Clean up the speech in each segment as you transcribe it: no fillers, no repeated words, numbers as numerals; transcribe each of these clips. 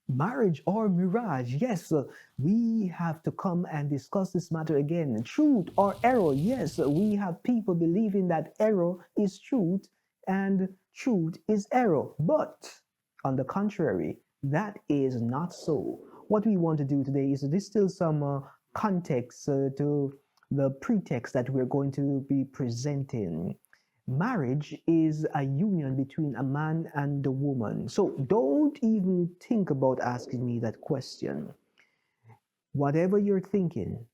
Marriage or mirage? Yes, we have to come and discuss this matter again. Truth or error? Yes, we have people believing that error is truth and truth is error. But on the contrary, that is not so. What we want to do today is to distill some context to the pretext that we're going to be presenting. Marriage is a union between a man and a woman. So don't even think about asking me that question. Whatever you're thinking,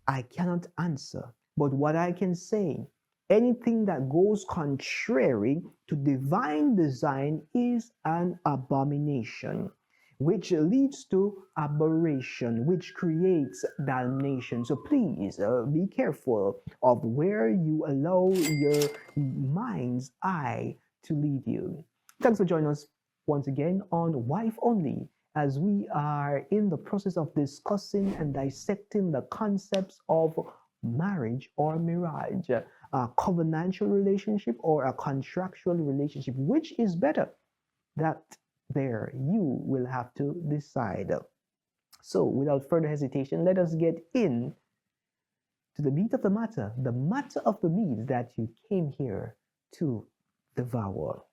I cannot answer. But what I can say, anything that goes contrary to divine design is an abomination, which leads to aberration, which creates damnation. So please be careful of where you allow your mind's eye to lead you. Thanks for joining us once again on Wife Only, as we are in the process of discussing and dissecting the concepts of marriage or mirage, a covenantal relationship or a contractual relationship. Which is better? That there you will have to decide. So, without further hesitation, let us get in to the meat of the matter of the meat that you came here to devour.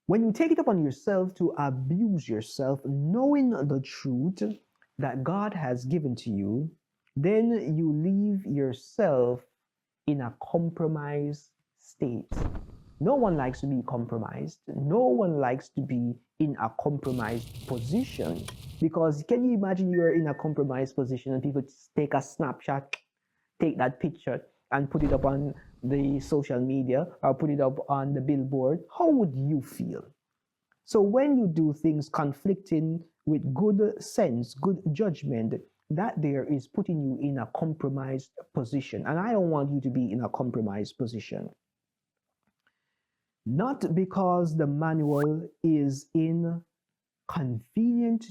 When you take it upon yourself to abuse yourself, knowing the truth that God has given to you, then you leave yourself in a compromised state. No one likes to be compromised. No one likes to be in a compromised position. Because can you imagine you're in a compromised position and people take a snapshot, take that picture, and put it up on the social media or put it up on the billboard? How would you feel? So when you do things conflicting with good sense, good judgment, that there is putting you in a compromised position. And I don't want you to be in a compromised position. Not because the manual is inconvenient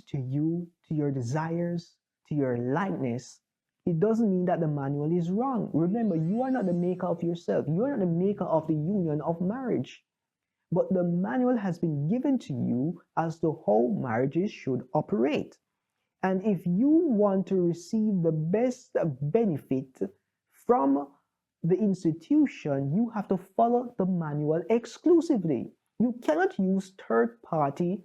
to you, to your desires, to your likeness. It doesn't mean that the manual is wrong. Remember, you are not the maker of yourself. You are not the maker of the union of marriage. But the manual has been given to you as to how marriages should operate. And if you want to receive the best benefit from the institution, you have to follow the manual exclusively. You cannot use third-party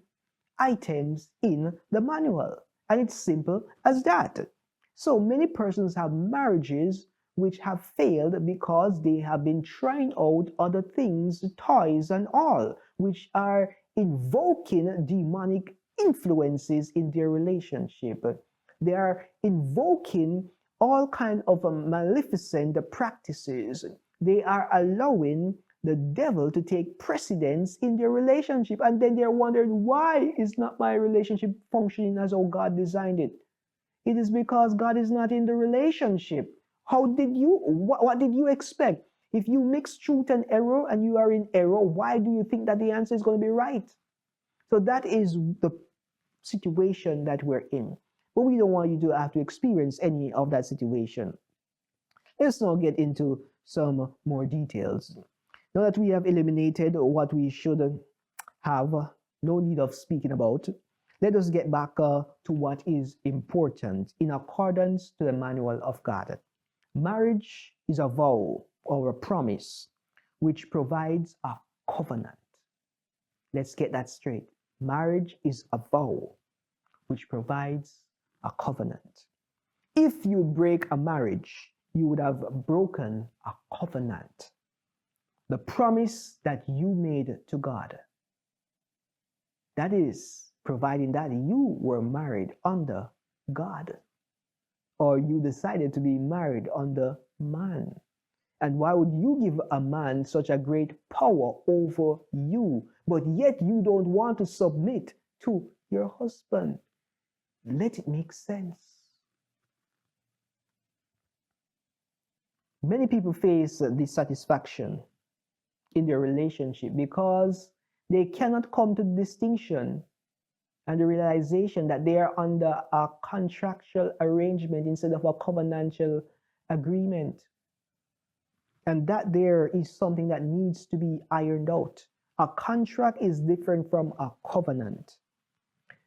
items in the manual. And it's simple as that. So many persons have marriages which have failed because they have been trying out other things, toys and all, which are invoking demonic influences in their relationship. They are invoking all kind of maleficent practices. They are allowing the devil to take precedence in their relationship, and then they're wondering, why is not my relationship functioning as how God designed it? It is because God is not in the relationship. What did you expect? If you mix truth and error and you are in error, why do you think that the answer is going to be right? So that is the situation that we're in. But we don't want you to have to experience any of that situation. Let's now get into some more details. Now that we have eliminated what we should have no need of speaking about, let us get back to what is important in accordance to the manual of God. Marriage is a vow or a promise which provides a covenant. Let's get that straight. Marriage is a vow which provides a covenant. If you break a marriage, you would have broken a covenant. The promise that you made to God. That is, providing that you were married under God, or you decided to be married under man. And why would you give a man such a great power over you, but yet you don't want to submit to your husband? Let it make sense. Many people face dissatisfaction in their relationship because they cannot come to the distinction and the realization that they are under a contractual arrangement instead of a covenantal agreement. And that there is something that needs to be ironed out. A contract is different from a covenant.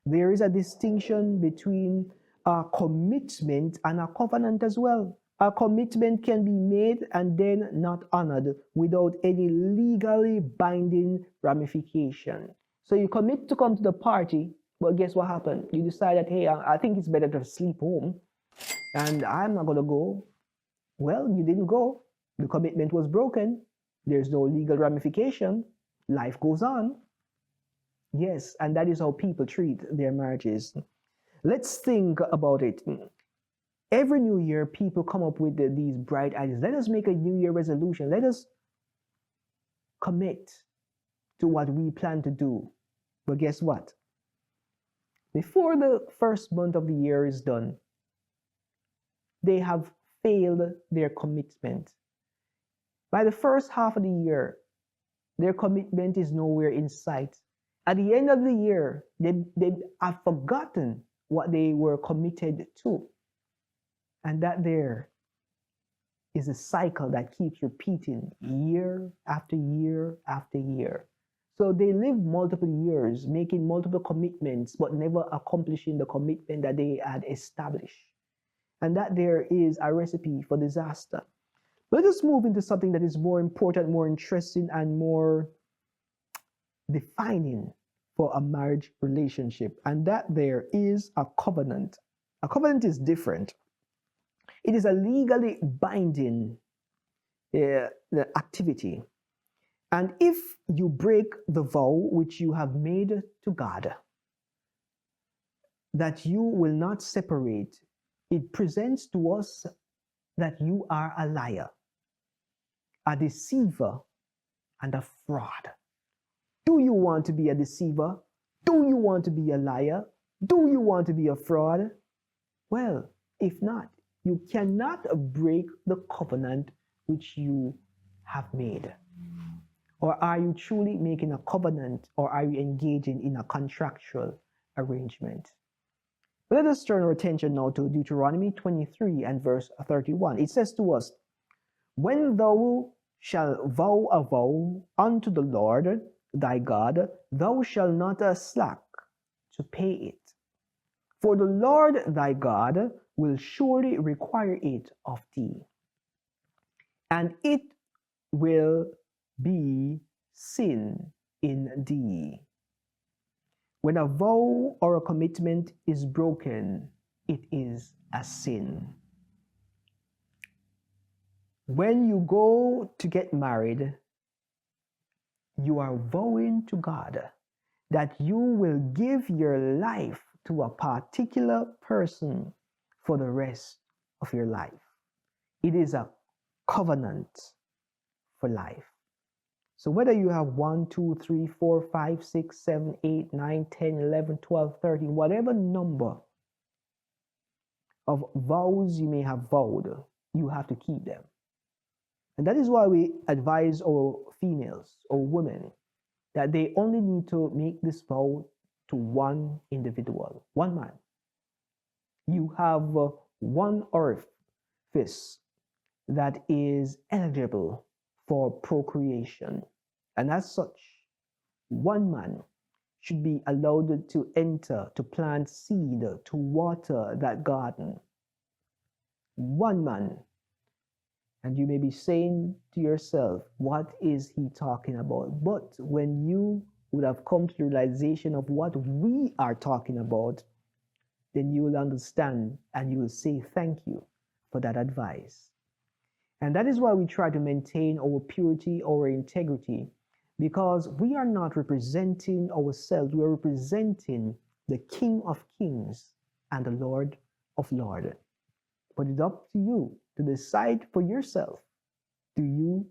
There is a distinction between a commitment and a covenant as well. A commitment can be made and then not honored without any legally binding ramification. So you commit to come to the party, but guess what happened? You decide that, hey, I think it's better to sleep home and I'm not going to go. Well, you didn't go. The commitment was broken. There's no legal ramification. Life goes on. Yes, and that is how people treat their marriages. Let's think about it. Every new year, people come up with these bright ideas. Let us make a new year resolution. Let us commit to what we plan to do. But guess what? Before the first month of the year is done, they have failed their commitment. By the first half of the year, their commitment is nowhere in sight. At the end of the year, they have forgotten what they were committed to. And that there is a cycle that keeps repeating year after year after year. So they live multiple years making multiple commitments, but never accomplishing the commitment that they had established. And that there is a recipe for disaster. Let us move into something that is more important, more interesting, and more defining for a marriage relationship. And that there is a covenant. A covenant is different. It is a legally binding activity. And if you break the vow which you have made to God, that you will not separate, it presents to us that you are a liar, a deceiver, and a fraud. Do you want to be a deceiver? Do you want to be a liar? Do you want to be a fraud? Well, if not, you cannot break the covenant which you have made. Or are you truly making a covenant, or are you engaging in a contractual arrangement? Let us turn our attention now to Deuteronomy 23 and verse 31. It says to us, "When thou shalt vow a vow unto the Lord thy God, thou shalt not slack to pay it. For the Lord thy God will surely require it of thee, and it will be sin in thee." When a vow or a commitment is broken, it is a sin. When you go to get married, you are vowing to God that you will give your life to a particular person for the rest of your life. It is a covenant for life. So whether you have 1, 2, 3, 4, 5, 6, 7, 8, 9, 10, 11, 12, 13, whatever number of vows you may have vowed, you have to keep them. And that is why we advise our females or women that they only need to make this vow to one individual, one man. You have one orifice that is eligible for procreation. And as such, one man should be allowed to enter, to plant seed, to water that garden. One man. And you may be saying to yourself, what is he talking about? But when you would have come to the realization of what we are talking about, then you will understand and you will say thank you for that advice. And that is why we try to maintain our purity, our integrity, because we are not representing ourselves, we are representing the King of Kings and the Lord of Lords. But it's up to you to decide for yourself. Do you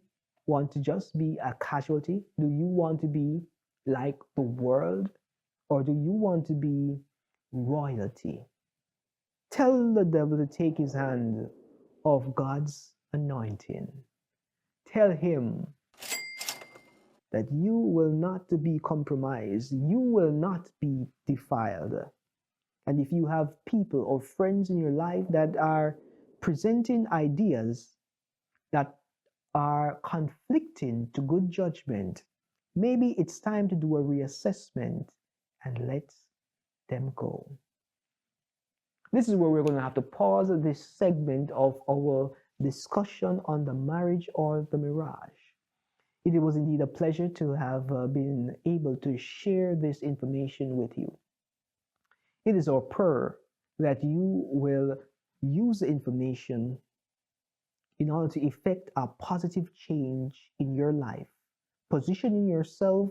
want to just be a casualty? Do you want to be like the world? Or do you want to be royalty? Tell the devil to take his hand off God's anointing. Tell him that you will not be compromised. You will not be defiled. And if you have people or friends in your life that are presenting ideas that are conflicting to good judgment, maybe it's time to do a reassessment and let's them go. This is where we're going to have to pause this segment of our discussion on the marriage or the mirage. It was indeed a pleasure to have been able to share this information with you. It is our prayer that you will use the information in order to effect a positive change in your life, positioning yourself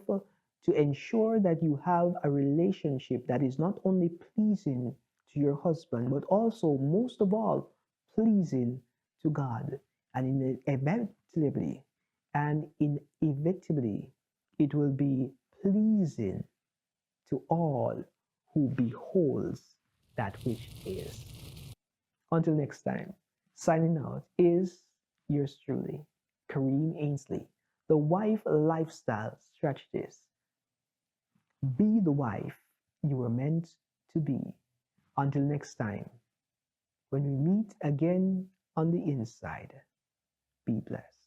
to ensure that you have a relationship that is not only pleasing to your husband, but also, most of all, pleasing to God. And inevitably, it will be pleasing to all who beholds that which is. Until next time, signing out is yours truly, Kareem Ainsley, the wife lifestyle strategist. Be the wife you were meant to be. Until next time, when we meet again on the inside, be blessed.